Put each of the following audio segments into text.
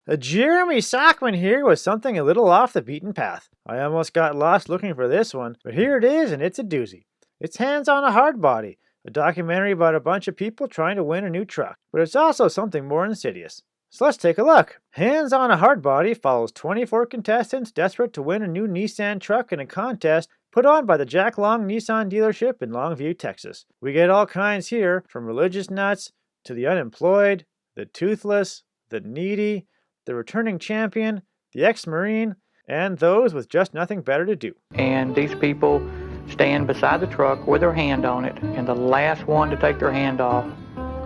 Jeremy Sockman here with something a little off the beaten path. I almost got lost looking for this one, but here it is, and it's a doozy. It's Hands on a Hardbody, a documentary about a bunch of people trying to win a new truck. But it's also something more insidious. So let's take a look. Hands on a Hardbody follows 24 contestants desperate to win a new Nissan truck in a contest put on by the Jack Long Nissan dealership in Longview, Texas. We get all kinds here, from religious nuts to the unemployed, the toothless, the needy, the returning champion, the ex-Marine, and those with just nothing better to do. And these people stand beside the truck with their hand on it, and the last one to take their hand off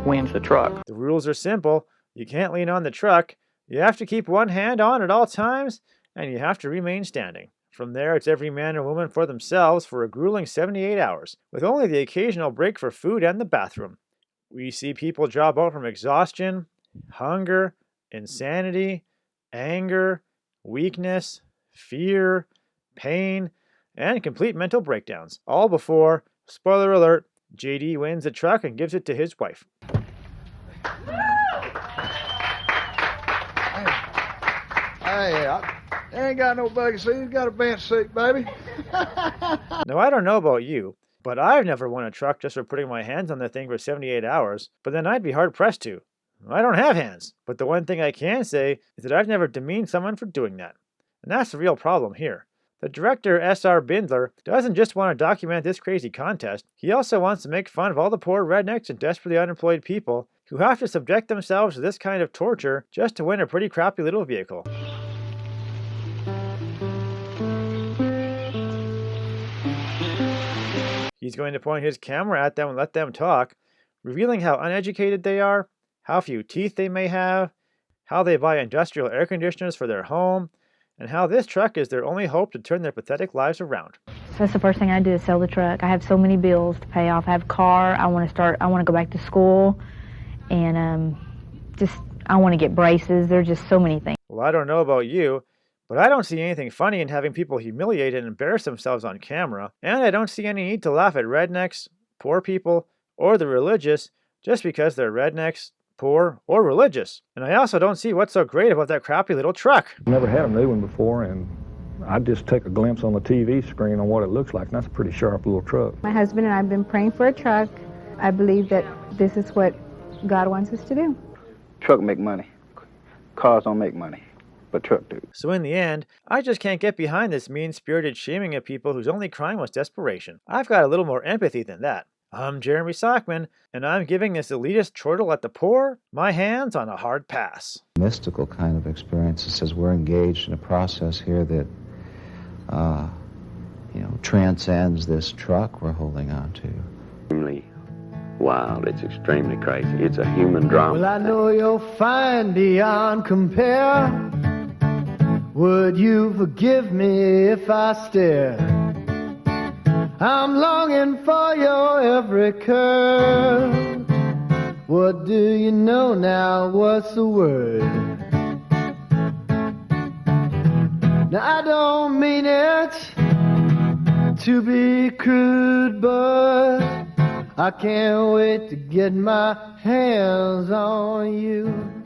wins the truck. The rules are simple. You can't lean on the truck, you have to keep one hand on at all times, and you have to remain standing. From there, it's every man and woman for themselves for a grueling 78 hours, with only the occasional break for food and the bathroom. We see people drop out from exhaustion, hunger, insanity, anger, weakness, fear, pain, and complete mental breakdowns. All before, spoiler alert, JD wins the truck and gives it to his wife. Hey, I ain't got no buggy seat, got a bench seat, baby. Now, I don't know about you, but I've never won a truck just for putting my hands on the thing for 78 hours, but then I'd be hard-pressed to. I don't have hands, but the one thing I can say is that I've never demeaned someone for doing that. And that's the real problem here. The director, S.R. Bindler, doesn't just want to document this crazy contest, he also wants to make fun of all the poor rednecks and desperately unemployed people who have to subject themselves to this kind of torture just to win a pretty crappy little vehicle. He's going to point his camera at them and let them talk, revealing how uneducated they are, how few teeth they may have, how they buy industrial air conditioners for their home, and how this truck is their only hope to turn their pathetic lives around. So that's the first thing I do is sell the truck. I have so many bills to pay off. I have a car, I want to go back to school, and I want to get braces. There's just so many things. Well, I don't know about you, but I don't see anything funny in having people humiliate and embarrass themselves on camera, and I don't see any need to laugh at rednecks, poor people, or the religious just because they're rednecks, poor, or religious. And I also don't see what's so great about that crappy little truck. Never had a new one before, and I just take a glimpse on the TV screen on what it looks like, and that's a pretty sharp little truck. My husband and I have been praying for a truck. I believe that this is what God wants us to do. Truck make money. Cars don't make money, but truck do. So in the end, I just can't get behind this mean-spirited shaming of people whose only crime was desperation. I've got a little more empathy than that. I'm Jeremy Sockman, and I'm giving this elitist chortle at the poor my hands on a hard pass. Mystical kind of experience. It says we're engaged in a process here that, transcends this truck we're holding on to. Extremely wild. It's extremely crazy. It's a human drama. Well, I know you're fine beyond compare. Would you forgive me if I stare? I'm longing for your every curve. What do you know now? What's the word? Now I don't mean it to be crude, but I can't wait to get my hands on you.